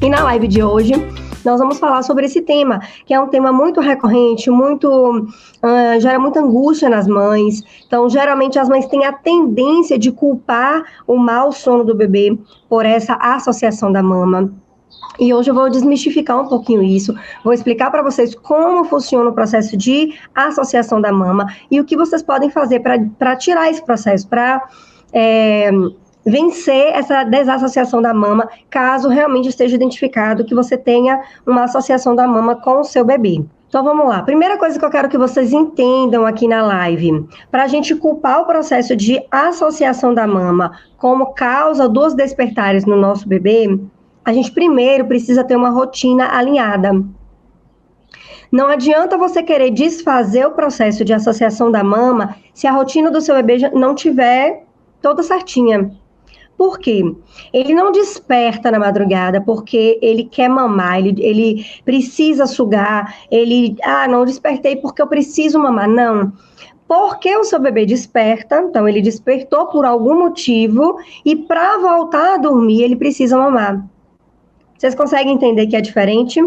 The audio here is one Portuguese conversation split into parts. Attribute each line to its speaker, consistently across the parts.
Speaker 1: E na live de hoje, nós vamos falar sobre esse tema, que é um tema muito recorrente, gera muita angústia nas mães. Então, geralmente, as mães têm a tendência de culpar o mau sono do bebê por essa associação da mama. E hoje eu vou desmistificar um pouquinho isso, vou explicar para vocês como funciona o processo de associação da mama e o que vocês podem fazer para tirar esse processo, para vencer essa desassociação da mama, caso realmente esteja identificado que você tenha uma associação da mama com o seu bebê. Então, vamos lá. Primeira coisa que eu quero que vocês entendam aqui na live, para a gente culpar o processo de associação da mama como causa dos despertares no nosso bebê, a gente primeiro precisa ter uma rotina alinhada. Não adianta você querer desfazer o processo de associação da mama se a rotina do seu bebê não tiver toda certinha. Por quê? Ele não desperta na madrugada porque ele quer mamar, ele precisa sugar, não despertei porque eu preciso mamar. Não. Porque o seu bebê desperta, então ele despertou por algum motivo e para voltar a dormir ele precisa mamar. Vocês conseguem entender que é diferente?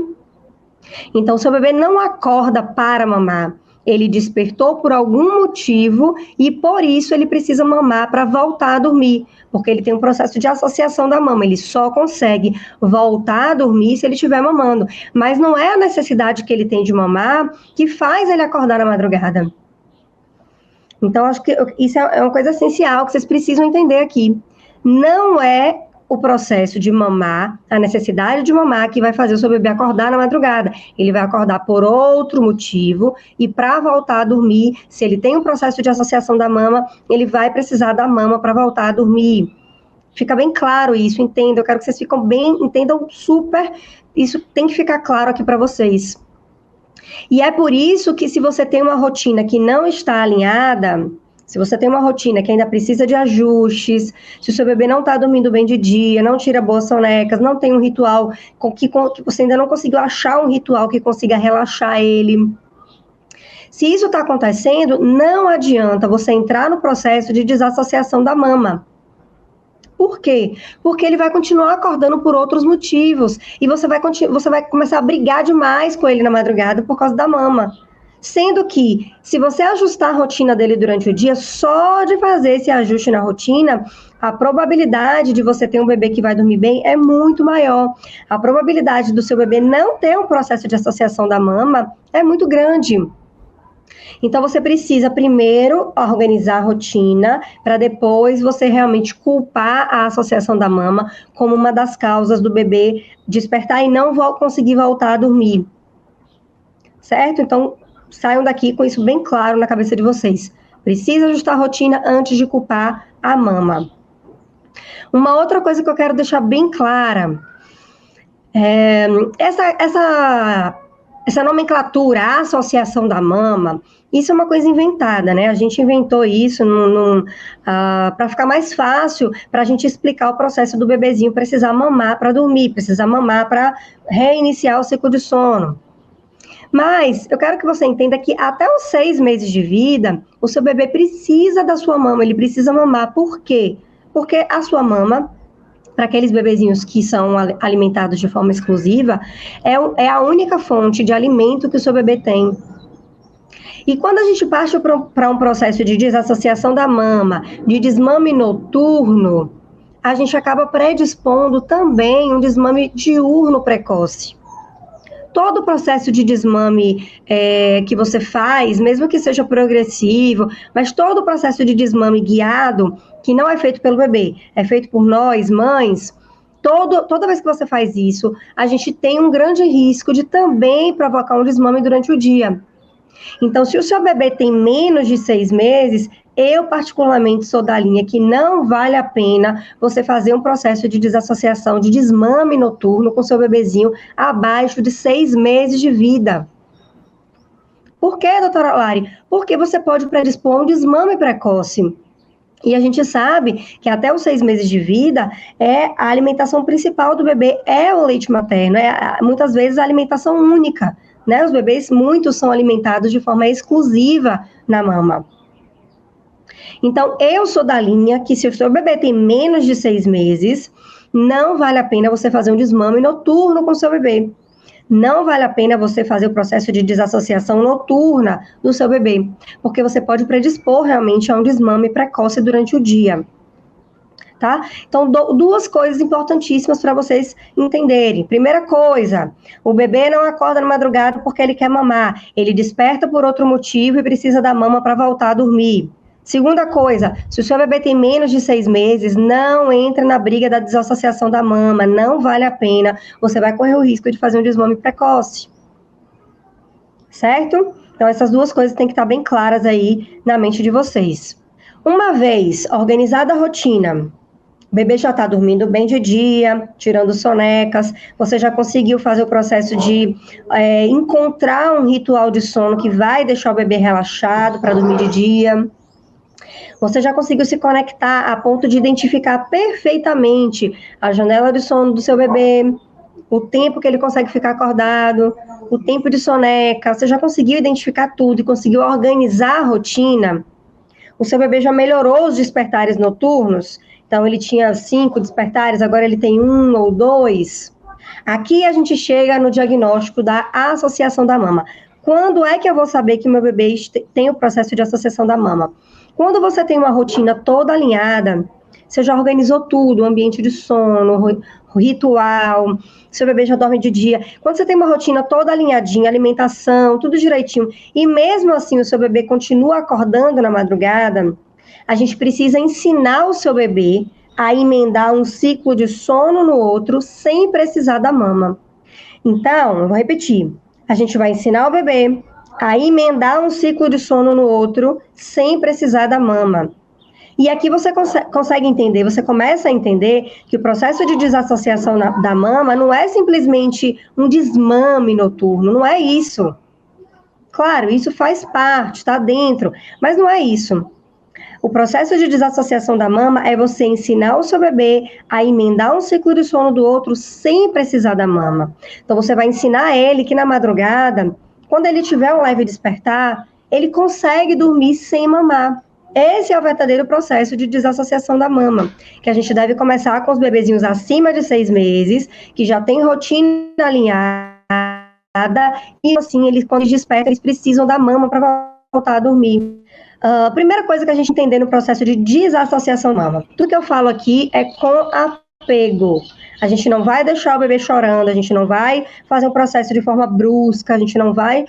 Speaker 1: Então, seu bebê não acorda para mamar. Ele despertou por algum motivo e, por isso, ele precisa mamar para voltar a dormir, porque ele tem um processo de associação da mama. Ele só consegue voltar a dormir se ele estiver mamando. Mas não é a necessidade que ele tem de mamar que faz ele acordar na madrugada. Então, acho que isso é uma coisa essencial que vocês precisam entender aqui. Não é o processo de mamar, a necessidade de mamar que vai fazer o seu bebê acordar na madrugada. Ele vai acordar por outro motivo e para voltar a dormir, se ele tem um processo de associação da mama, ele vai precisar da mama para voltar a dormir. Fica bem claro isso, entenda. Eu quero que vocês entendam super. Isso tem que ficar claro aqui para vocês. E é por isso que se você tem uma rotina que não está alinhada, se você tem uma rotina que ainda precisa de ajustes, se o seu bebê não está dormindo bem de dia, não tira boas sonecas, não tem um ritual, que você ainda não conseguiu achar um ritual que consiga relaxar ele. Se isso está acontecendo, não adianta você entrar no processo de desassociação da mama. Por quê? Porque ele vai continuar acordando por outros motivos e você vai começar a brigar demais com ele na madrugada por causa da mama. Sendo que, se você ajustar a rotina dele durante o dia, só de fazer esse ajuste na rotina, a probabilidade de você ter um bebê que vai dormir bem é muito maior. A probabilidade do seu bebê não ter um processo de associação da mama é muito grande. Então, você precisa primeiro organizar a rotina, para depois você realmente culpar a associação da mama como uma das causas do bebê despertar e não conseguir voltar a dormir. Certo? Então, saiam daqui com isso bem claro na cabeça de vocês. Precisa ajustar a rotina antes de culpar a mama. Uma outra coisa que eu quero deixar bem clara, essa nomenclatura, a associação da mama, isso é uma coisa inventada, né? A gente inventou isso para ficar mais fácil para a gente explicar o processo do bebezinho precisar mamar para dormir, precisar mamar para reiniciar o ciclo de sono. Mas eu quero que você entenda que até os 6 meses de vida, o seu bebê precisa da sua mama, ele precisa mamar. Por quê? Porque a sua mama, para aqueles bebezinhos que são alimentados de forma exclusiva, é a única fonte de alimento que o seu bebê tem. E quando a gente parte para um processo de desassociação da mama, de desmame noturno, a gente acaba predispondo também um desmame diurno precoce. Todo o processo de desmame que você faz, mesmo que seja progressivo, mas todo o processo de desmame guiado, que não é feito pelo bebê, é feito por nós, mães, toda vez que você faz isso, a gente tem um grande risco de também provocar um desmame durante o dia. Então, se o seu bebê tem menos de 6 meses, eu particularmente sou da linha que não vale a pena você fazer um processo de desassociação, de desmame noturno com seu bebezinho abaixo de 6 meses de vida. Por quê, doutora Lari? Porque você pode predispor um desmame precoce. E a gente sabe que até os 6 meses de vida, a alimentação principal do bebê é o leite materno, muitas vezes a alimentação única, né? Os bebês, muitos são alimentados de forma exclusiva na mama. Então, eu sou da linha que se o seu bebê tem menos de 6 meses, não vale a pena você fazer um desmame noturno com o seu bebê. Não vale a pena você fazer o processo de desassociação noturna do seu bebê, porque você pode predispor realmente a um desmame precoce durante o dia. Tá? Então, duas coisas importantíssimas para vocês entenderem. Primeira coisa, o bebê não acorda na madrugada porque ele quer mamar, ele desperta por outro motivo e precisa da mama para voltar a dormir. Segunda coisa, se o seu bebê tem menos de 6 meses, não entra na briga da desassociação da mama, não vale a pena, você vai correr o risco de fazer um desmame precoce. Certo? Então, essas duas coisas têm que estar bem claras aí na mente de vocês. Uma vez organizada a rotina, o bebê já está dormindo bem de dia, tirando sonecas, você já conseguiu fazer o processo de encontrar um ritual de sono que vai deixar o bebê relaxado para dormir de dia. Você já conseguiu se conectar a ponto de identificar perfeitamente a janela de sono do seu bebê, o tempo que ele consegue ficar acordado, o tempo de soneca. Você já conseguiu identificar tudo e conseguiu organizar a rotina? O seu bebê já melhorou os despertares noturnos? Então, ele tinha 5 despertares, agora ele tem 1 ou 2. Aqui a gente chega no diagnóstico da associação da mama. Quando é que eu vou saber que meu bebê tem o processo de associação da mama? Quando você tem uma rotina toda alinhada, você já organizou tudo, o ambiente de sono, o ritual, seu bebê já dorme de dia. Quando você tem uma rotina toda alinhadinha, alimentação, tudo direitinho, e mesmo assim o seu bebê continua acordando na madrugada, a gente precisa ensinar o seu bebê a emendar um ciclo de sono no outro sem precisar da mama. Então, eu vou repetir. A gente vai ensinar o bebê a emendar um ciclo de sono no outro sem precisar da mama. E aqui você consegue entender, você começa a entender que o processo de desassociação da mama não é simplesmente um desmame noturno, não é isso. Claro, isso faz parte, está dentro, mas não é isso. O processo de desassociação da mama é você ensinar o seu bebê a emendar um ciclo de sono do outro sem precisar da mama. Então, você vai ensinar ele que na madrugada, quando ele tiver um leve despertar, ele consegue dormir sem mamar. Esse é o verdadeiro processo de desassociação da mama, que a gente deve começar com os bebezinhos acima de 6 meses, que já tem rotina alinhada, e assim, quando eles despertam, eles precisam da mama para voltar a dormir. Primeira coisa que a gente entender no processo de desassociação da mama. Tudo que eu falo aqui é com apego. A gente não vai deixar o bebê chorando, a gente não vai fazer um processo de forma brusca, a gente não vai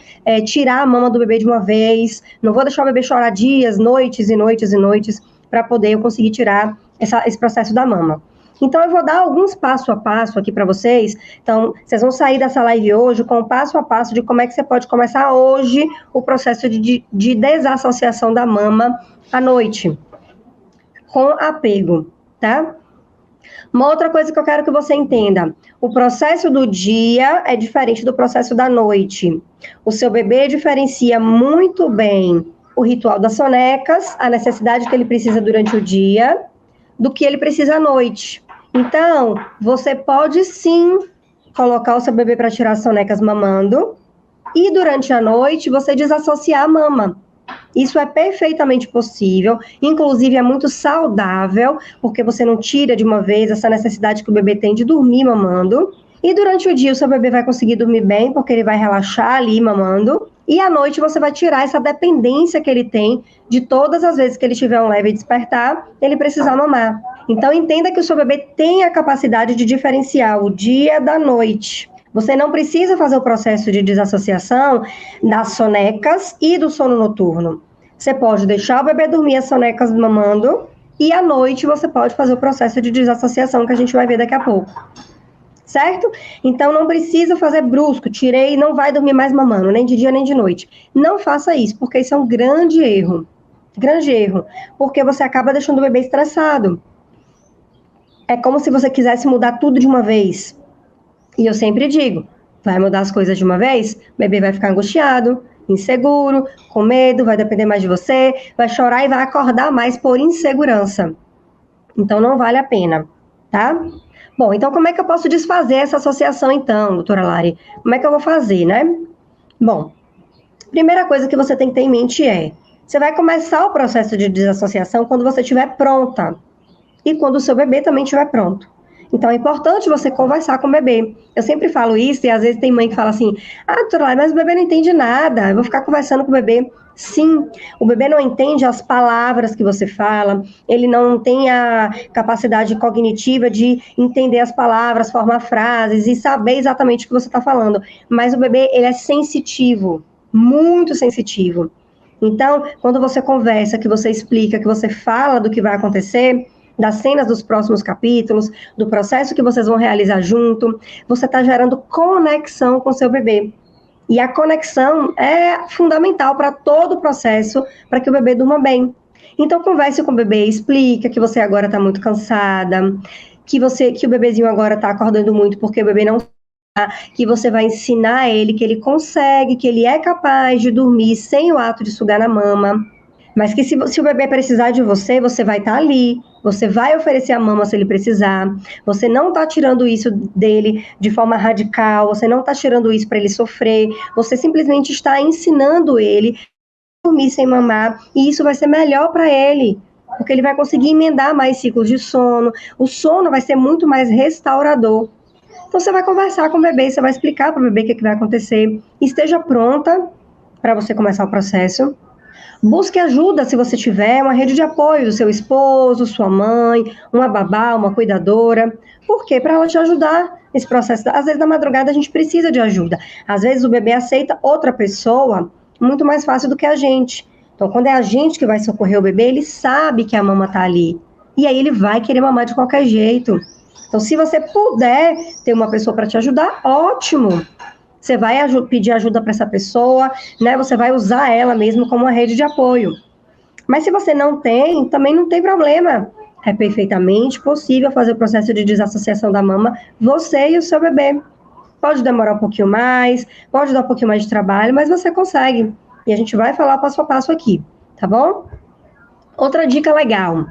Speaker 1: tirar a mama do bebê de uma vez, não vou deixar o bebê chorar dias, noites e noites e noites, para poder eu conseguir tirar esse processo da mama. Então, eu vou dar alguns passo a passo aqui para vocês. Então, vocês vão sair dessa live hoje com o passo a passo de como é que você pode começar hoje o processo de desassociação da mama à noite, com apego, tá? Uma outra coisa que eu quero que você entenda, o processo do dia é diferente do processo da noite. O seu bebê diferencia muito bem o ritual das sonecas, a necessidade que ele precisa durante o dia, do que ele precisa à noite. Então, você pode sim colocar o seu bebê para tirar as sonecas mamando e durante a noite você desassociar a mama. Isso é perfeitamente possível, inclusive é muito saudável, porque você não tira de uma vez essa necessidade que o bebê tem de dormir mamando. E durante o dia o seu bebê vai conseguir dormir bem, porque ele vai relaxar ali mamando. E à noite você vai tirar essa dependência que ele tem de todas as vezes que ele tiver um leve despertar, ele precisar mamar. Então entenda que o seu bebê tem a capacidade de diferenciar o dia da noite. Você não precisa fazer o processo de desassociação das sonecas e do sono noturno. Você pode deixar o bebê dormir as sonecas mamando e à noite você pode fazer o processo de desassociação que a gente vai ver daqui a pouco. Certo? Então não precisa fazer brusco, tirei e não vai dormir mais mamando, nem de dia nem de noite. Não faça isso, porque isso é um grande erro. Grande erro, porque você acaba deixando o bebê estressado. É como se você quisesse mudar tudo de uma vez. E eu sempre digo, vai mudar as coisas de uma vez, o bebê vai ficar angustiado, inseguro, com medo, vai depender mais de você, vai chorar e vai acordar mais por insegurança. Então não vale a pena, tá? Bom, então como é que eu posso desfazer essa associação então, doutora Lari? Como é que eu vou fazer, né? Bom, primeira coisa que você tem que ter em mente é, Você vai começar o processo de desassociação quando você estiver pronta e quando o seu bebê também estiver pronto. Então, é importante você conversar com o bebê. Eu sempre falo isso e às vezes tem mãe que fala assim, doutora, mas o bebê não entende nada, eu vou ficar conversando com o bebê. Sim, o bebê não entende as palavras que você fala, ele não tem a capacidade cognitiva de entender as palavras, formar frases e saber exatamente o que você está falando. Mas o bebê, ele é sensitivo, muito sensitivo. Então, quando você conversa, que você explica, que você fala do que vai acontecer, das cenas dos próximos capítulos, do processo que vocês vão realizar junto, você está gerando conexão com seu bebê. E a conexão é fundamental para todo o processo, para que o bebê durma bem. Então, converse com o bebê, explica que você agora está muito cansada, que o bebezinho agora está acordando muito porque o bebê não está, que você vai ensinar ele que ele consegue, que ele é capaz de dormir sem o ato de sugar na mama. Mas que se o bebê precisar de você, você vai estar ali, você vai oferecer a mama se ele precisar, você não está tirando isso dele de forma radical, você não está tirando isso para ele sofrer, você simplesmente está ensinando ele a dormir sem mamar, e isso vai ser melhor para ele, porque ele vai conseguir emendar mais ciclos de sono, o sono vai ser muito mais restaurador. Então você vai conversar com o bebê, você vai explicar para o bebê o que vai acontecer, esteja pronta para você começar o processo. Busque ajuda se você tiver uma rede de apoio do seu esposo, sua mãe, uma babá, uma cuidadora. Por quê? Para ela te ajudar nesse processo. Às vezes, na madrugada, a gente precisa de ajuda. Às vezes, o bebê aceita outra pessoa muito mais fácil do que a gente. Então, quando é a gente que vai socorrer o bebê, ele sabe que a mama está ali. E aí, ele vai querer mamar de qualquer jeito. Então, se você puder ter uma pessoa para te ajudar, ótimo. Você vai pedir ajuda para essa pessoa, né? Você vai usar ela mesmo como uma rede de apoio. Mas se você não tem, também não tem problema. É perfeitamente possível fazer o processo de desassociação da mama, você e o seu bebê. Pode demorar um pouquinho mais, pode dar um pouquinho mais de trabalho, mas você consegue. E a gente vai falar passo a passo aqui, tá bom? Outra dica legal.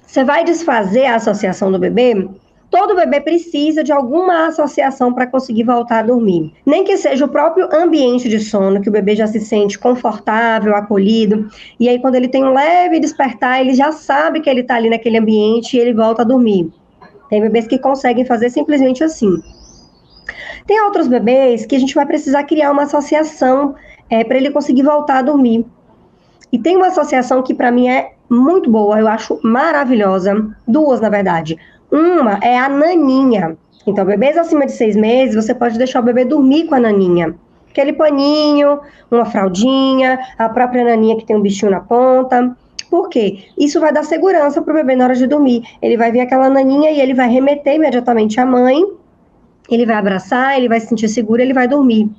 Speaker 1: Você vai desfazer a associação do bebê? Todo bebê precisa de alguma associação para conseguir voltar a dormir. Nem que seja o próprio ambiente de sono, que o bebê já se sente confortável, acolhido. E aí, quando ele tem um leve despertar, ele já sabe que ele está ali naquele ambiente e ele volta a dormir. Tem bebês que conseguem fazer simplesmente assim. Tem outros bebês que a gente vai precisar criar uma associação para ele conseguir voltar a dormir. E tem uma associação que para mim é muito boa, eu acho maravilhosa. Duas, na verdade. Uma é a naninha. Então, bebês acima de 6 meses, você pode deixar o bebê dormir com a naninha. Aquele paninho, uma fraldinha, a própria naninha que tem um bichinho na ponta. Por quê? Isso vai dar segurança para o bebê na hora de dormir. Ele vai ver aquela naninha e ele vai remeter imediatamente à mãe, ele vai abraçar, ele vai se sentir seguro, ele vai dormir.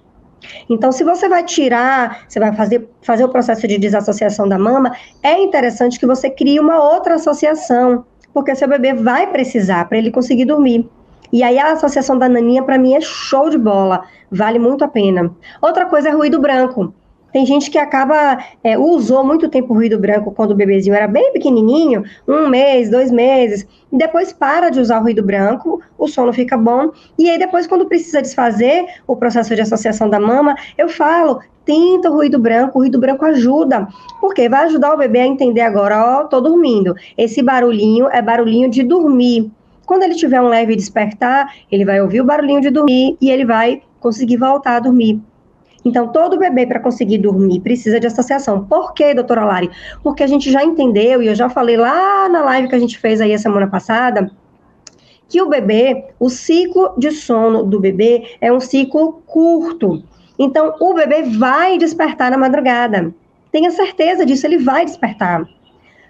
Speaker 1: Então, se você vai tirar, você vai fazer o processo de desassociação da mama, é interessante que você crie uma outra associação, porque seu bebê vai precisar para ele conseguir dormir. E aí a associação da naninha, para mim, é show de bola, vale muito a pena. Outra coisa é ruído branco. Tem gente que usou muito tempo o ruído branco quando o bebezinho era bem pequenininho, 1 mês, 2 meses, e depois para de usar o ruído branco, o sono fica bom, e aí depois quando precisa desfazer o processo de associação da mama, eu falo, tenta o ruído branco ajuda, porque vai ajudar o bebê a entender agora, tô dormindo, esse barulhinho é barulhinho de dormir. Quando ele tiver um leve despertar, ele vai ouvir o barulhinho de dormir e ele vai conseguir voltar a dormir. Então, todo bebê, para conseguir dormir, precisa de associação. Por quê, doutora Lari? Porque a gente já entendeu, e eu já falei lá na live que a gente fez aí a semana passada, que o bebê, o ciclo de sono do bebê é um ciclo curto. Então, o bebê vai despertar na madrugada. Tenha certeza disso, ele vai despertar.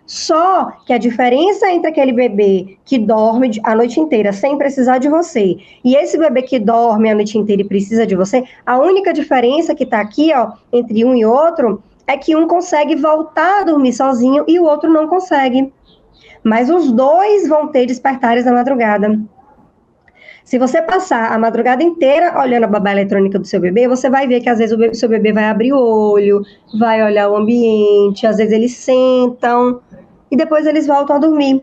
Speaker 1: Só que a diferença entre aquele bebê que dorme a noite inteira sem precisar de você e esse bebê que dorme a noite inteira e precisa de você, a única diferença que está aqui, ó, entre um e outro, é que um consegue voltar a dormir sozinho e o outro não consegue. Mas os dois vão ter despertares na madrugada. Se você passar a madrugada inteira olhando a babá eletrônica do seu bebê, você vai ver que às vezes o seu bebê vai abrir o olho, vai olhar o ambiente, às vezes eles sentam e depois eles voltam a dormir.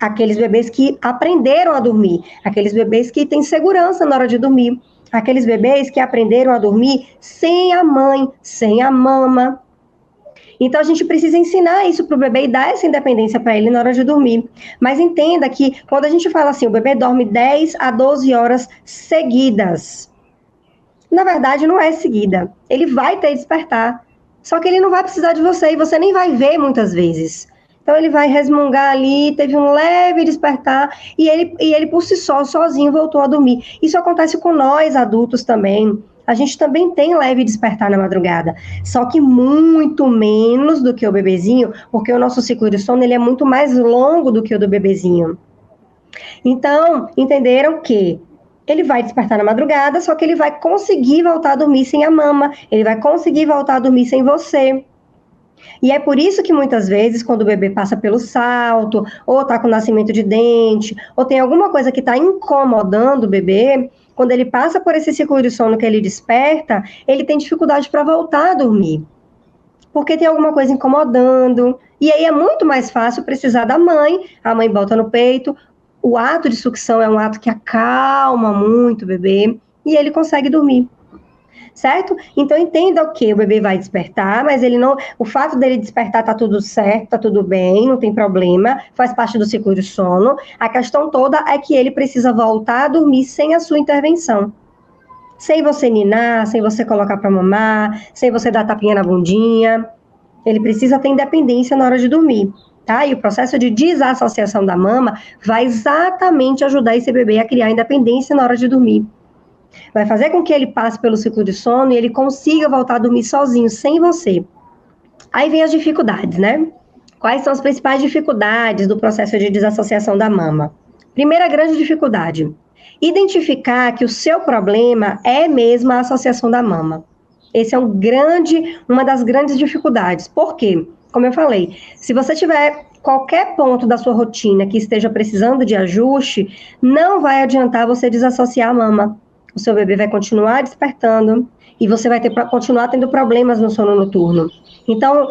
Speaker 1: Aqueles bebês que aprenderam a dormir, aqueles bebês que têm segurança na hora de dormir, aqueles bebês que aprenderam a dormir sem a mãe, sem a mama. Então, a gente precisa ensinar isso para o bebê e dar essa independência para ele na hora de dormir. Mas entenda que, quando a gente fala assim, o bebê dorme 10 a 12 horas seguidas. Na verdade, não é seguida. Ele vai ter despertar. Só que ele não vai precisar de você e você nem vai ver muitas vezes. Então, ele vai resmungar ali, teve um leve despertar e ele por si só, sozinho, voltou a dormir. Isso acontece com nós, adultos, também. A gente também tem leve despertar na madrugada, só que muito menos do que o bebezinho, porque o nosso ciclo de sono ele é muito mais longo do que o do bebezinho. Então, entenderam que ele vai despertar na madrugada, só que ele vai conseguir voltar a dormir sem a mama, ele vai conseguir voltar a dormir sem você. E é por isso que muitas vezes, quando o bebê passa pelo salto, ou está com nascimento de dente, ou tem alguma coisa que está incomodando o bebê, quando ele passa por esse ciclo de sono que ele desperta, ele tem dificuldade para voltar a dormir. Porque tem alguma coisa incomodando. E aí é muito mais fácil precisar da mãe, a mãe bota no peito. O ato de sucção é um ato que acalma muito o bebê e ele consegue dormir. Certo? Então entenda o que o bebê vai despertar, mas ele não, o fato dele despertar tá tudo certo, tá tudo bem, não tem problema, faz parte do ciclo de sono. A questão toda é que ele precisa voltar a dormir sem a sua intervenção. Sem você ninar, sem você colocar para mamar, sem você dar tapinha na bundinha. Ele precisa ter independência na hora de dormir, tá? E o processo de desassociação da mama vai exatamente ajudar esse bebê a criar independência na hora de dormir. Vai fazer com que ele passe pelo ciclo de sono e ele consiga voltar a dormir sozinho, sem você. Aí vem as dificuldades, né? Quais são as principais dificuldades do processo de desassociação da mama? Primeira grande dificuldade, identificar que o seu problema é mesmo a associação da mama. Esse é uma das grandes dificuldades. Por quê? Como eu falei, se você tiver qualquer ponto da sua rotina que esteja precisando de ajuste, não vai adiantar você desassociar a mama. O seu bebê vai continuar despertando e você vai continuar tendo problemas no sono noturno. Então,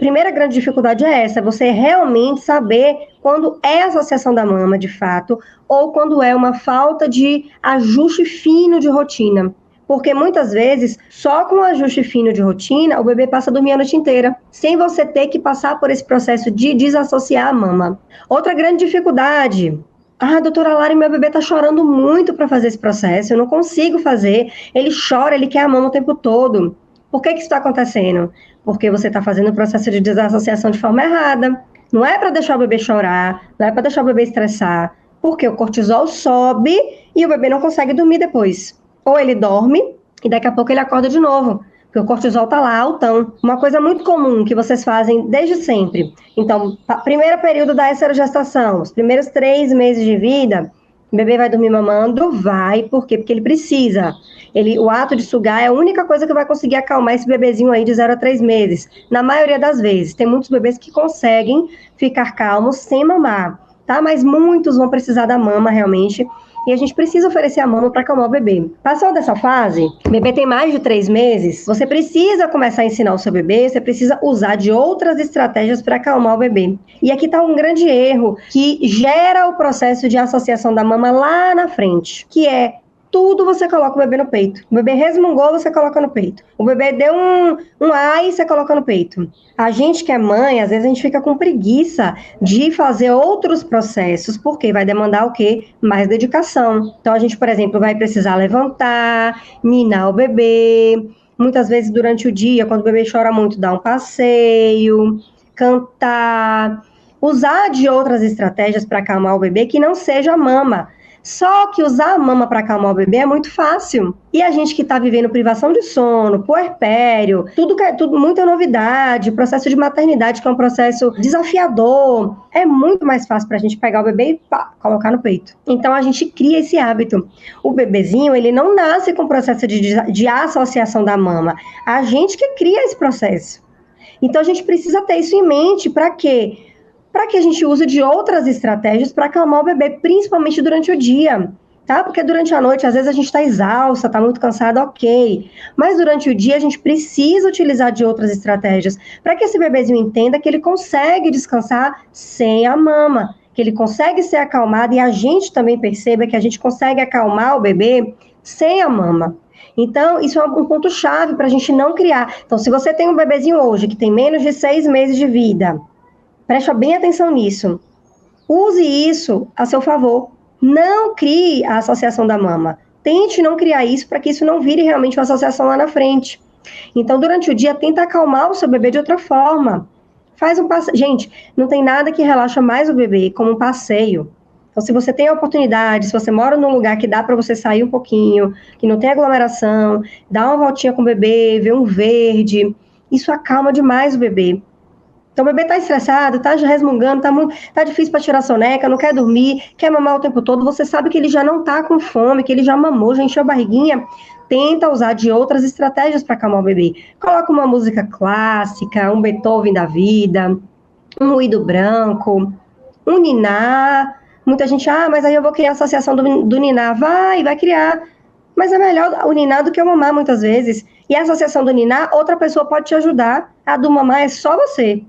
Speaker 1: primeira grande dificuldade é essa, você realmente saber quando é a associação da mama, de fato, ou quando é uma falta de ajuste fino de rotina. Porque muitas vezes, só com o ajuste fino de rotina, o bebê passa a dormir a noite inteira, sem você ter que passar por esse processo de desassociar a mama. Outra grande dificuldade: doutora Lari, meu bebê tá chorando muito para fazer esse processo, eu não consigo fazer, ele chora, ele quer a mama o tempo todo. Por que isso está acontecendo? Porque você está fazendo o processo de desassociação de forma errada. Não é para deixar o bebê chorar, não é para deixar o bebê estressar, porque o cortisol sobe e o bebê não consegue dormir depois. Ou ele dorme e daqui a pouco ele acorda de novo, porque o cortisol tá lá altão. Uma coisa muito comum que vocês fazem desde sempre. Então, primeiro período da esterogestação, os primeiros 3 meses de vida, o bebê vai dormir mamando? Vai. Por quê? Porque ele precisa. O ato de sugar é a única coisa que vai conseguir acalmar esse bebezinho aí de 0 a 3 meses. Na maioria das vezes. Tem muitos bebês que conseguem ficar calmos sem mamar, tá? Mas muitos vão precisar da mama, realmente. E a gente precisa oferecer a mama para acalmar o bebê. Passou dessa fase, o bebê tem mais de 3 meses, você precisa começar a ensinar o seu bebê, você precisa usar de outras estratégias para acalmar o bebê. E aqui está um grande erro que gera o processo de associação da mama lá na frente, que é: tudo você coloca o bebê no peito. O bebê resmungou, você coloca no peito. O bebê deu um ai, você coloca no peito. A gente que é mãe, às vezes a gente fica com preguiça de fazer outros processos, porque vai demandar o quê? Mais dedicação. Então a gente, por exemplo, vai precisar levantar, ninar o bebê. Muitas vezes durante o dia, quando o bebê chora muito, dar um passeio, cantar, usar de outras estratégias para acalmar o bebê que não seja a mama. Só que usar a mama para acalmar o bebê é muito fácil. E a gente que está vivendo privação de sono, puerpério, tudo muita novidade, processo de maternidade, que é um processo desafiador, é muito mais fácil para a gente pegar o bebê e colocar no peito. Então a gente cria esse hábito. O bebezinho, ele não nasce com o processo de associação da mama. A gente que cria esse processo. Então a gente precisa ter isso em mente. Para quê? Para que a gente use de outras estratégias para acalmar o bebê, principalmente durante o dia, tá? Porque durante a noite, às vezes a gente está exausta, está muito cansada, ok. Mas durante o dia, a gente precisa utilizar de outras estratégias para que esse bebezinho entenda que ele consegue descansar sem a mama, que ele consegue ser acalmado e a gente também perceba que a gente consegue acalmar o bebê sem a mama. Então, isso é um ponto-chave para a gente não criar. Então, se você tem um bebezinho hoje que tem menos de 6 meses de vida, preste bem atenção nisso. Use isso a seu favor. Não crie a associação da mama. Tente não criar isso para que isso não vire realmente uma associação lá na frente. Então, durante o dia, tenta acalmar o seu bebê de outra forma. Faz um passeio. Gente, não tem nada que relaxa mais o bebê como um passeio. Então, se você tem a oportunidade, se você mora num lugar que dá para você sair um pouquinho, que não tem aglomeração, dá uma voltinha com o bebê, ver um verde, isso acalma demais o bebê. Então, o bebê está estressado, está resmungando, tá difícil para tirar a soneca, não quer dormir, quer mamar o tempo todo, você sabe que ele já não está com fome, que ele já mamou, já encheu a barriguinha, tenta usar de outras estratégias para acalmar o bebê. Coloca uma música clássica, um Beethoven da vida, um ruído branco, um niná. Muita gente, mas aí eu vou criar a associação do niná. Vai criar. Mas é melhor o niná do que o mamar, muitas vezes. E a associação do niná, outra pessoa pode te ajudar. A do mamar é só você.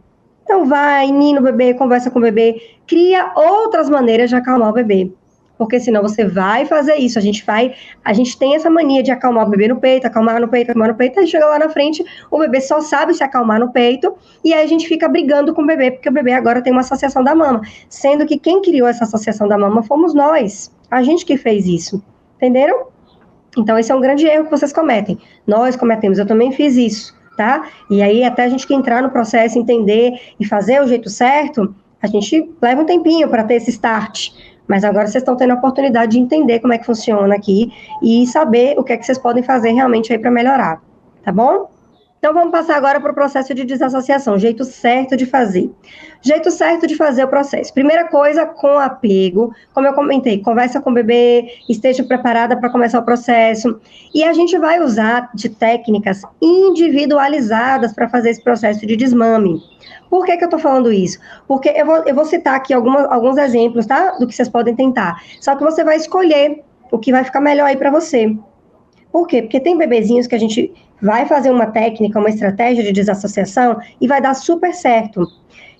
Speaker 1: Então vai, nina o bebê, conversa com o bebê. Cria outras maneiras de acalmar o bebê. Porque senão você vai fazer isso. A gente tem essa mania de acalmar o bebê no peito, acalmar no peito, aí chega lá na frente, o bebê só sabe se acalmar no peito, e aí a gente fica brigando com o bebê, porque o bebê agora tem uma associação da mama, sendo que quem criou essa associação da mama fomos nós, a gente que fez isso, entenderam? Então esse é um grande erro que vocês cometem, nós cometemos, eu também fiz isso, tá? E aí até a gente que entrar no processo, entender e fazer o jeito certo, a gente leva um tempinho para ter esse start. Mas agora vocês estão tendo a oportunidade de entender como é que funciona aqui e saber o que é que vocês podem fazer realmente aí para melhorar, tá bom? Então vamos passar agora para o processo de desassociação, jeito certo de fazer. Jeito certo de fazer o processo. Primeira coisa, com apego, como eu comentei, conversa com o bebê, esteja preparada para começar o processo. E a gente vai usar de técnicas individualizadas para fazer esse processo de desmame. Por que eu estou falando isso? Porque eu vou citar aqui alguns exemplos, tá? Do que vocês podem tentar. Só que você vai escolher o que vai ficar melhor aí para você. Por quê? Porque tem bebezinhos que a gente vai fazer uma técnica, uma estratégia de desassociação e vai dar super certo.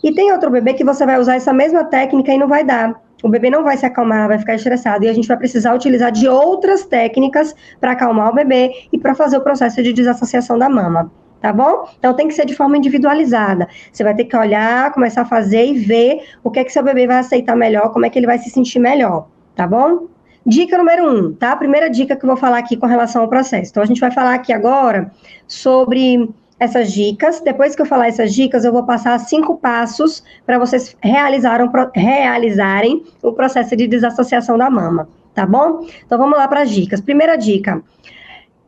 Speaker 1: E tem outro bebê que você vai usar essa mesma técnica e não vai dar. O bebê não vai se acalmar, vai ficar estressado. E a gente vai precisar utilizar de outras técnicas para acalmar o bebê e para fazer o processo de desassociação da mama. Tá bom? Então tem que ser de forma individualizada. Você vai ter que olhar, começar a fazer e ver o que é que seu bebê vai aceitar melhor, como é que ele vai se sentir melhor, tá bom? Dica número 1, tá? A primeira dica que eu vou falar aqui com relação ao processo. Então a gente vai falar aqui agora sobre essas dicas. Depois que eu falar essas dicas, eu vou passar 5 passos para vocês realizarem o processo de desassociação da mama, tá bom? Então vamos lá para as dicas. Primeira dica.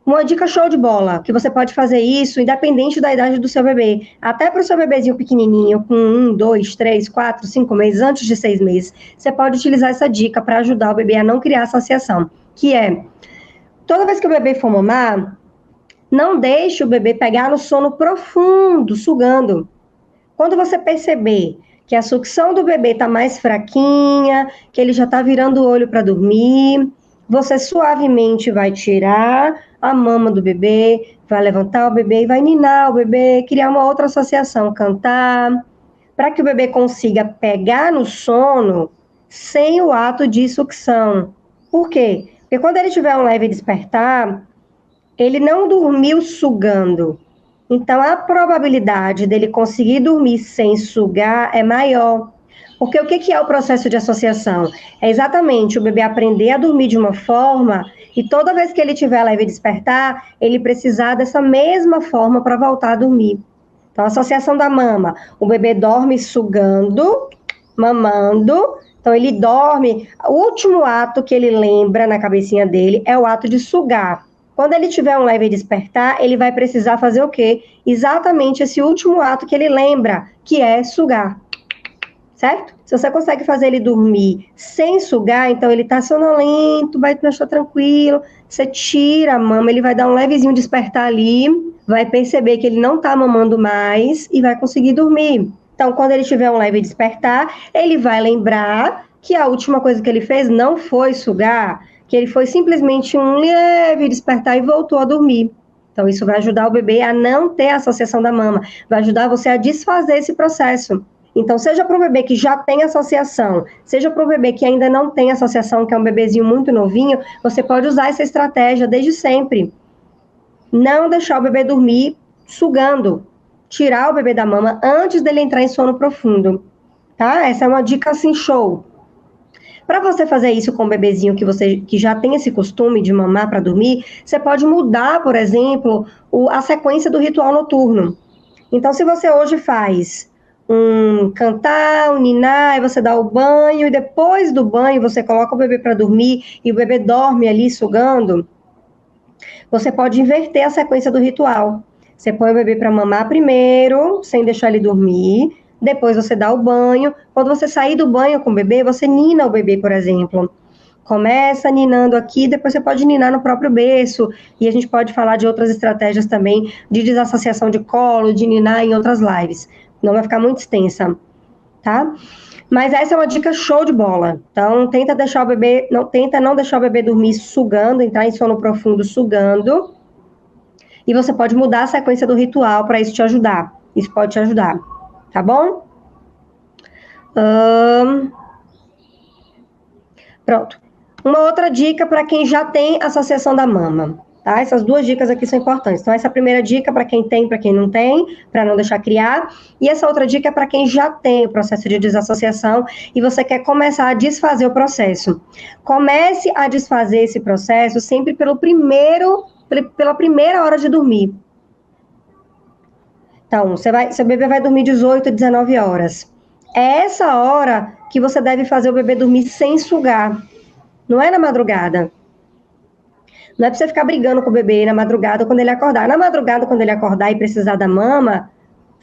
Speaker 1: Uma dica show de bola, que você pode fazer isso independente da idade do seu bebê. Até para o seu bebezinho pequenininho, com 1, 2, 3, 4, 5 meses, antes de 6 meses, você pode utilizar essa dica para ajudar o bebê a não criar associação, que é, toda vez que o bebê for mamar, não deixe o bebê pegar no sono profundo, sugando. Quando você perceber que a sucção do bebê está mais fraquinha, que ele já está virando o olho para dormir, você suavemente vai tirar a mama do bebê, vai levantar o bebê e vai ninar o bebê, criar uma outra associação, cantar, para que o bebê consiga pegar no sono sem o ato de sucção. Por quê? Porque quando ele tiver um leve despertar, ele não dormiu sugando. Então, a probabilidade dele conseguir dormir sem sugar é maior. Porque o que é o processo de associação? É exatamente o bebê aprender a dormir de uma forma e toda vez que ele tiver leve despertar, ele precisar dessa mesma forma para voltar a dormir. Então, a associação da mama, o bebê dorme sugando, mamando, então ele dorme, o último ato que ele lembra na cabecinha dele é o ato de sugar. Quando ele tiver um leve despertar, ele vai precisar fazer o quê? Exatamente esse último ato que ele lembra, que é sugar. Certo? Se você consegue fazer ele dormir sem sugar, então ele tá sonolento, vai estar tranquilo, você tira a mama, ele vai dar um levezinho despertar ali, vai perceber que ele não tá mamando mais e vai conseguir dormir. Então, quando ele tiver um leve despertar, ele vai lembrar que a última coisa que ele fez não foi sugar, que ele foi simplesmente um leve despertar e voltou a dormir. Então, isso vai ajudar o bebê a não ter a associação da mama, vai ajudar você a desfazer esse processo. Então, seja para um bebê que já tem associação, seja para um bebê que ainda não tem associação, que é um bebezinho muito novinho, você pode usar essa estratégia desde sempre. não deixar o bebê dormir sugando, tirar o bebê da mama antes dele entrar em sono profundo, tá? Essa é uma dica assim show. Para você fazer isso com o bebezinho que já tem esse costume de mamar para dormir, você pode mudar, por exemplo, a sequência do ritual noturno. Então, se você hoje faz um cantar, um ninar, aí você dá o banho, e depois do banho você coloca o bebê para dormir, e o bebê dorme ali sugando, você pode inverter a sequência do ritual. Você põe o bebê para mamar primeiro, sem deixar ele dormir, depois você dá o banho. Quando você sair do banho com o bebê, você nina o bebê, por exemplo. Começa ninando aqui, depois você pode ninar no próprio berço, e a gente pode falar de outras estratégias também, de desassociação de colo, de ninar em outras lives. Não vai ficar muito extensa, tá? Mas essa é uma dica show de bola. Então, tenta não deixar o bebê dormir sugando, entrar em sono profundo sugando. E você pode mudar a sequência do ritual para isso te ajudar. Isso pode te ajudar, tá bom? Pronto. Uma outra dica para quem já tem associação da mama, tá? Essas duas dicas aqui são importantes. Então, essa primeira dica para quem tem, para quem não tem, para não deixar criar. E essa outra dica é para quem já tem o processo de desassociação e você quer começar a desfazer o processo. Comece a desfazer esse processo sempre pela primeira hora de dormir. Então, seu bebê vai dormir 18, 19 horas. É essa hora que você deve fazer o bebê dormir sem sugar. Não é na madrugada. Não é pra você ficar brigando com o bebê na madrugada quando ele acordar. Na madrugada, quando ele acordar e precisar da mama,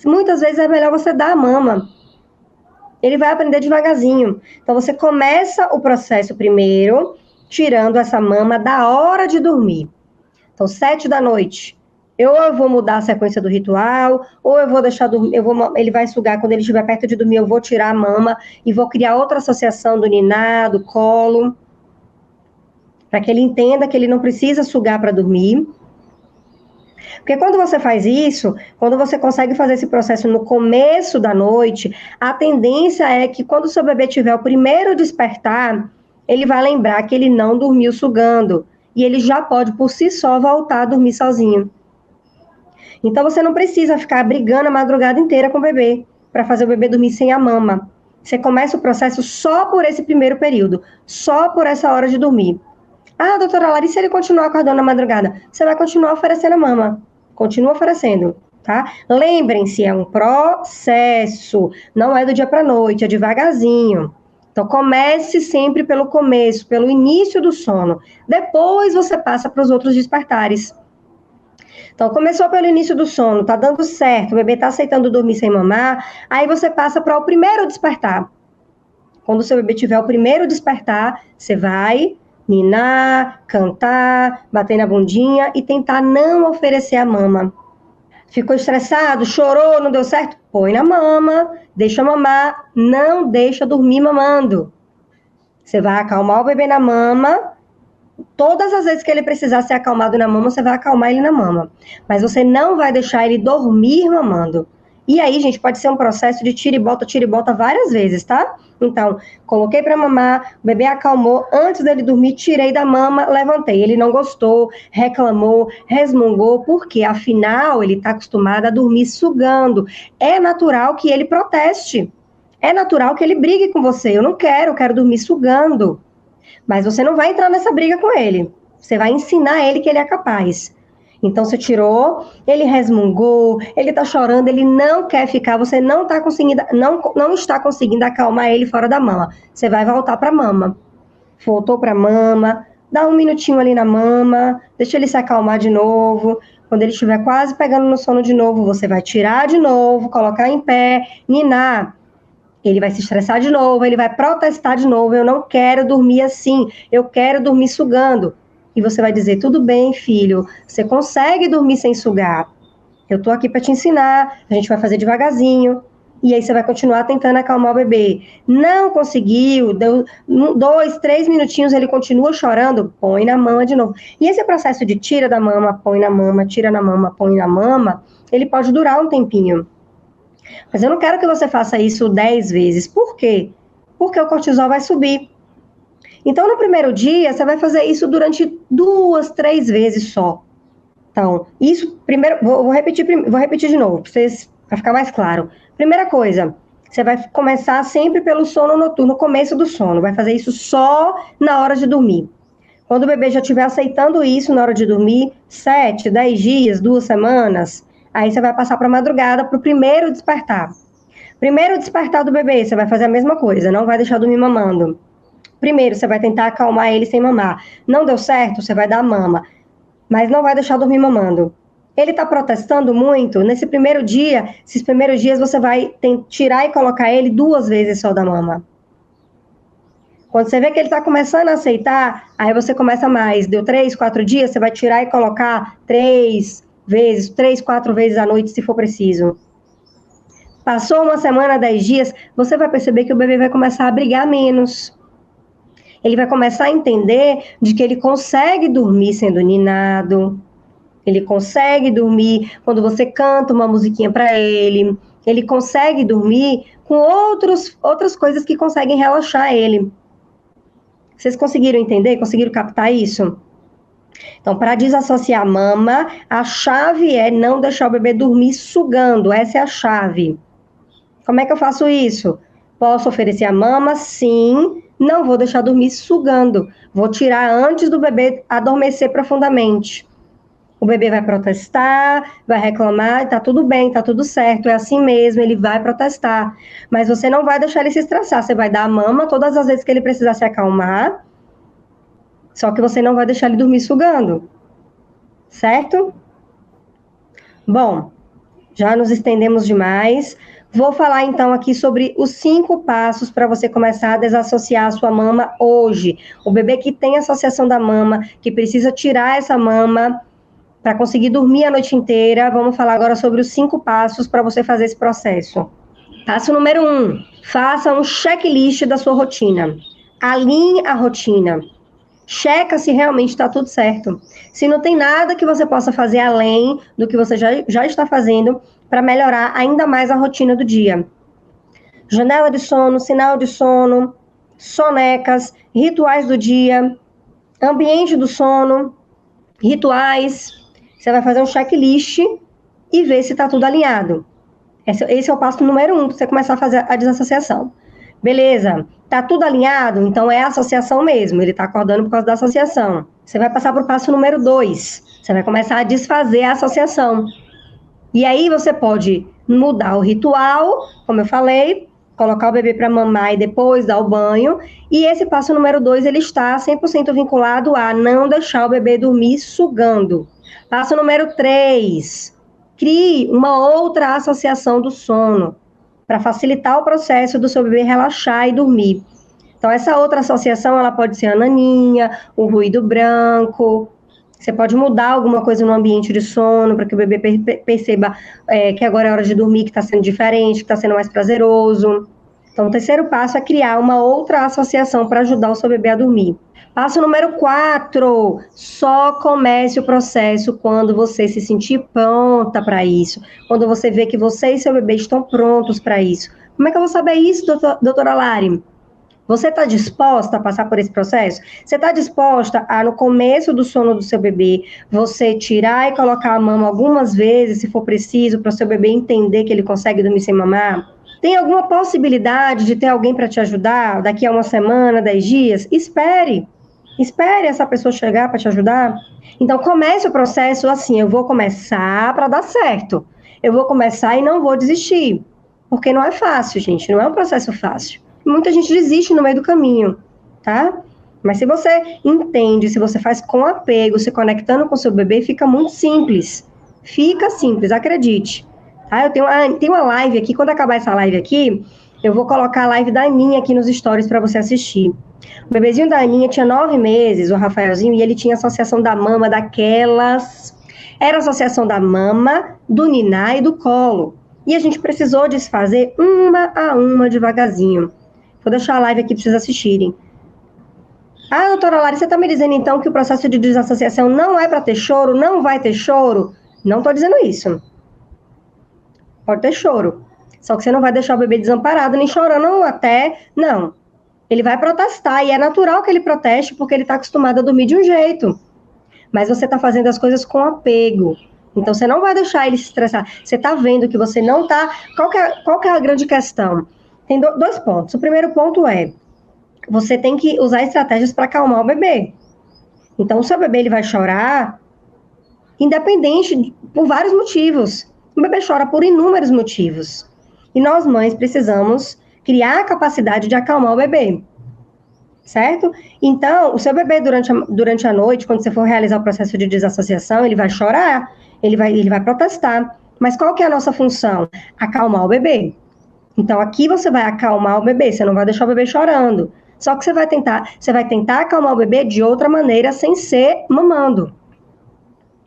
Speaker 1: muitas vezes é melhor você dar a mama. Ele vai aprender devagarzinho. Então, você começa o processo primeiro, tirando essa mama da hora de dormir. Então, 7 da noite, eu vou mudar a sequência do ritual, ou eu vou deixar dormir, ele vai sugar, quando ele estiver perto de dormir, eu vou tirar a mama e vou criar outra associação do ninar, do colo, para que ele entenda que ele não precisa sugar para dormir. Porque quando você faz isso, quando você consegue fazer esse processo no começo da noite, a tendência é que quando o seu bebê tiver o primeiro despertar, ele vai lembrar que ele não dormiu sugando, e ele já pode, por si só, voltar a dormir sozinho. Então, você não precisa ficar brigando a madrugada inteira com o bebê, para fazer o bebê dormir sem a mama. Você começa o processo só por esse primeiro período, só por essa hora de dormir. Ah, doutora Larissa, se ele continuar acordando na madrugada, você vai continuar oferecendo a mama. Continua oferecendo, tá? Lembrem-se, é um processo, não é do dia para a noite, é devagarzinho. Então, comece sempre pelo começo, pelo início do sono. Depois você passa para os outros despertares. Então, começou pelo início do sono, tá dando certo, o bebê tá aceitando dormir sem mamar, aí você passa para o primeiro despertar. Quando o seu bebê tiver o primeiro despertar, você vai ninar, cantar, bater na bundinha e tentar não oferecer a mama. Ficou estressado, chorou, não deu certo? Põe na mama, deixa mamar, não deixa dormir mamando. Você vai acalmar o bebê na mama. Todas as vezes que ele precisar ser acalmado na mama, você vai acalmar ele na mama. Mas você não vai deixar ele dormir mamando. E aí, gente, pode ser um processo de tira e volta várias vezes, tá? Então, coloquei para mamar, o bebê acalmou, antes dele dormir, tirei da mama, levantei. Ele não gostou, reclamou, resmungou, porque afinal ele está acostumado a dormir sugando. É natural que ele proteste. É natural que ele brigue com você. Eu quero dormir sugando. Mas você não vai entrar nessa briga com ele. Você vai ensinar ele que ele é capaz. Então, você tirou, ele resmungou, ele tá chorando, ele não quer ficar, você não está conseguindo acalmar ele fora da mama. Você vai voltar pra mama. Voltou pra mama, dá um minutinho ali na mama, deixa ele se acalmar de novo. Quando ele estiver quase pegando no sono de novo, você vai tirar de novo, colocar em pé, ninar. Ele vai se estressar de novo, ele vai protestar de novo, eu não quero dormir assim, eu quero dormir sugando. E você vai dizer, tudo bem, filho, você consegue dormir sem sugar. Eu tô aqui para te ensinar, a gente vai fazer devagarzinho. E aí você vai continuar tentando acalmar o bebê. Não conseguiu, deu 2, 3 minutinhos, ele continua chorando, põe na mama de novo. E esse processo de tira da mama, põe na mama, tira na mama, põe na mama, ele pode durar um tempinho. Mas eu não quero que você faça isso 10 vezes. Por quê? Porque o cortisol vai subir. Então, no primeiro dia, você vai fazer isso durante 2, 3 vezes só. Então, isso, primeiro, vou repetir de novo, para ficar mais claro. Primeira coisa, você vai começar sempre pelo sono noturno, no começo do sono, vai fazer isso só na hora de dormir. Quando o bebê já estiver aceitando isso na hora de dormir, 7, 10 dias, 2 semanas, aí você vai passar para a madrugada, para o primeiro despertar. Primeiro despertar do bebê, você vai fazer a mesma coisa, não vai deixar dormir mamando. Primeiro, você vai tentar acalmar ele sem mamar. Não deu certo, você vai dar mama, mas não vai deixar dormir mamando. Ele está protestando muito, nesse primeiro dia, esses primeiros dias você vai tirar e colocar ele 2 vezes só da mama. Quando você vê que ele está começando a aceitar, aí você começa mais. Deu 3, 4 dias, você vai tirar e colocar 3 vezes, 3, 4 vezes à noite, se for preciso. Passou uma semana, 10 dias, você vai perceber que o bebê vai começar a brigar menos. Ele vai começar a entender de que ele consegue dormir sendo ninado. Ele consegue dormir quando você canta uma musiquinha para ele. Ele consegue dormir com outras coisas que conseguem relaxar ele. Vocês conseguiram entender? Conseguiram captar isso? Então, para desassociar a mama, a chave é não deixar o bebê dormir sugando. Essa é a chave. Como é que eu faço isso? Posso oferecer a mama? Sim. Não vou deixar dormir sugando. Vou tirar antes do bebê adormecer profundamente. O bebê vai protestar, vai reclamar, tá tudo bem, tá tudo certo, é assim mesmo, ele vai protestar. Mas você não vai deixar ele se estressar, você vai dar a mama todas as vezes que ele precisar se acalmar, só que você não vai deixar ele dormir sugando, certo? Bom, já nos estendemos demais. Vou falar então aqui sobre os 5 passos para você começar a desassociar a sua mama hoje. O bebê que tem associação da mama, que precisa tirar essa mama para conseguir dormir a noite inteira, vamos falar agora sobre os 5 passos para você fazer esse processo. Passo número 1, faça um checklist da sua rotina. Alinhe a rotina. Checa se realmente está tudo certo. Se não tem nada que você possa fazer além do que você já está fazendo para melhorar ainda mais a rotina do dia. Janela de sono, sinal de sono, sonecas, rituais do dia, ambiente do sono, rituais. Você vai fazer um checklist e ver se está tudo alinhado. Esse é o passo número 1, para você começar a fazer a desassociação. Beleza, tá tudo alinhado? Então é a associação mesmo, ele tá acordando por causa da associação. Você vai passar para o passo número 2, você vai começar a desfazer a associação. E aí você pode mudar o ritual, como eu falei, colocar o bebê para mamar e depois dar o banho. E esse passo número 2, ele está 100% vinculado a não deixar o bebê dormir sugando. Passo número 3, crie uma outra associação do sono, para facilitar o processo do seu bebê relaxar e dormir. Então, essa outra associação, ela pode ser a naninha, o ruído branco. Você pode mudar alguma coisa no ambiente de sono, para que o bebê perceba que agora é hora de dormir, que está sendo diferente, que está sendo mais prazeroso. Então, o terceiro passo é criar uma outra associação para ajudar o seu bebê a dormir. Passo número 4, só comece o processo quando você se sentir pronta para isso, quando você vê que você e seu bebê estão prontos para isso. Como é que eu vou saber isso, doutora Lari? Você está disposta a passar por esse processo? Você está disposta a, no começo do sono do seu bebê, você tirar e colocar a mama algumas vezes, se for preciso, para o seu bebê entender que ele consegue dormir sem mamar? Tem alguma possibilidade de ter alguém para te ajudar daqui a uma semana, 10 dias? Espere essa pessoa chegar para te ajudar. Então, comece o processo assim, eu vou começar para dar certo. Eu vou começar e não vou desistir. Porque não é fácil, gente, não é um processo fácil. Muita gente desiste no meio do caminho, tá? Mas se você entende, se você faz com apego, se conectando com seu bebê, fica muito simples. Fica simples, acredite. Tá? Eu tenho uma live aqui, quando acabar essa live aqui, eu vou colocar a live da Aninha aqui nos stories para você assistir. O bebezinho da Aninha tinha 9 meses, o Rafaelzinho, e ele tinha associação da mama daquelas... Era associação da mama, do niná e do colo. E a gente precisou desfazer uma a uma devagarzinho. Vou deixar a live aqui para vocês assistirem. Ah, doutora Lari, você está me dizendo então que o processo de desassociação não é para ter choro, não vai ter choro? Não estou dizendo isso. Pode ter choro. Só que você não vai deixar o bebê desamparado, nem chorando até... Não. Ele vai protestar, e é natural que ele proteste, porque ele está acostumado a dormir de um jeito. mas você está fazendo as coisas com apego. Então, você não vai deixar ele se estressar. Você está vendo que você não está... Qual que é a grande questão? Tem dois pontos. O primeiro ponto é, você tem que usar estratégias para acalmar o bebê. Então, o seu bebê ele vai chorar, independente, por vários motivos. O bebê chora por inúmeros motivos. E nós, mães, precisamos criar a capacidade de acalmar o bebê. Certo? Então, o seu bebê, durante a noite, quando você for realizar o processo de desassociação, ele vai chorar, ele vai protestar. Mas qual que é a nossa função? Acalmar o bebê. Então, aqui você vai acalmar o bebê, você não vai deixar o bebê chorando. Só que você vai tentar acalmar o bebê de outra maneira, sem ser mamando.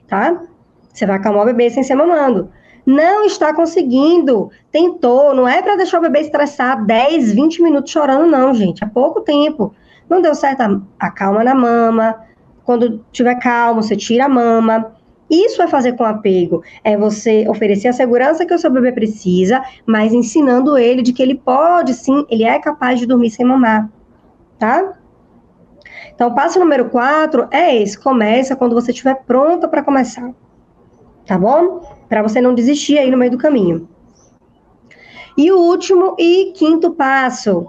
Speaker 1: Tá? Você vai acalmar o bebê sem ser mamando. Não está conseguindo, tentou, não é para deixar o bebê estressar 10, 20 minutos chorando, não, gente. É pouco tempo. Não deu certo, acalma na mama. Quando tiver calmo, você tira a mama. Isso é fazer com apego. É você oferecer a segurança que o seu bebê precisa, mas ensinando ele de que ele pode, sim, ele é capaz de dormir sem mamar. Tá? Então, o passo número 4 é esse. Começa quando você estiver pronta para começar. Tá bom? Para você não desistir aí no meio do caminho. E o último e quinto passo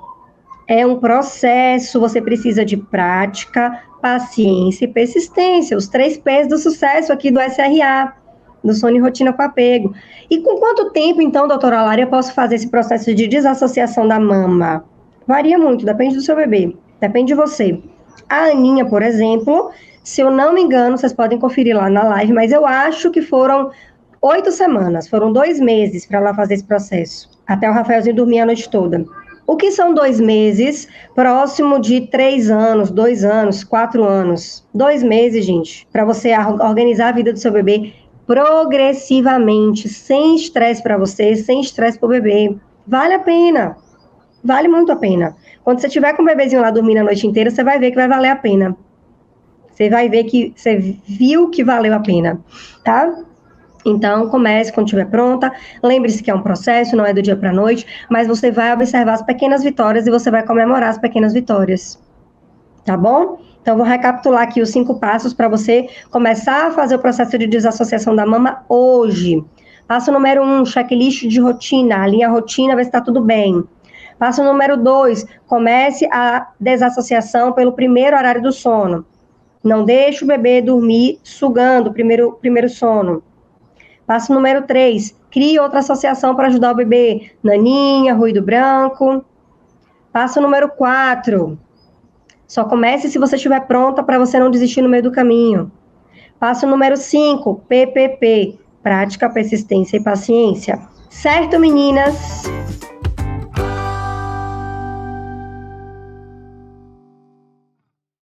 Speaker 1: é um processo, você precisa de prática, paciência e persistência, os 3 P's do sucesso aqui do SRA, do sono e rotina com apego. E com quanto tempo, então, doutora Lara, eu posso fazer esse processo de desassociação da mama? Varia muito, depende do seu bebê, depende de você. A Aninha, por exemplo, se eu não me engano, vocês podem conferir lá na live, mas eu acho que foram 8 semanas, foram 2 meses para ela fazer esse processo, até o Rafaelzinho dormir a noite toda. O que são 2 meses? Próximo de 3 anos, 2 anos, 4 anos. 2 meses, gente, para você organizar a vida do seu bebê progressivamente, sem estresse para você, sem estresse para o bebê. Vale a pena. Vale muito a pena. Quando você estiver com o bebezinho lá dormindo a noite inteira, você vai ver que vai valer a pena. Você vai ver que você viu que valeu a pena, tá? Então, comece quando estiver pronta. Lembre-se que é um processo, não é do dia para a noite, mas você vai observar as pequenas vitórias e você vai comemorar as pequenas vitórias. Tá bom? Então, vou recapitular aqui os 5 passos para você começar a fazer o processo de desassociação da mama hoje. Passo número 1, checklist de rotina. Alinha a rotina, vê se está tudo bem. Passo número 2, comece a desassociação pelo primeiro horário do sono. Não deixe o bebê dormir sugando o primeiro sono. Passo número 3, crie outra associação para ajudar o bebê. Naninha, ruído branco. Passo número 4, só comece se você estiver pronta para você não desistir no meio do caminho. Passo número 5, PPP, prática, persistência e paciência. Certo, meninas?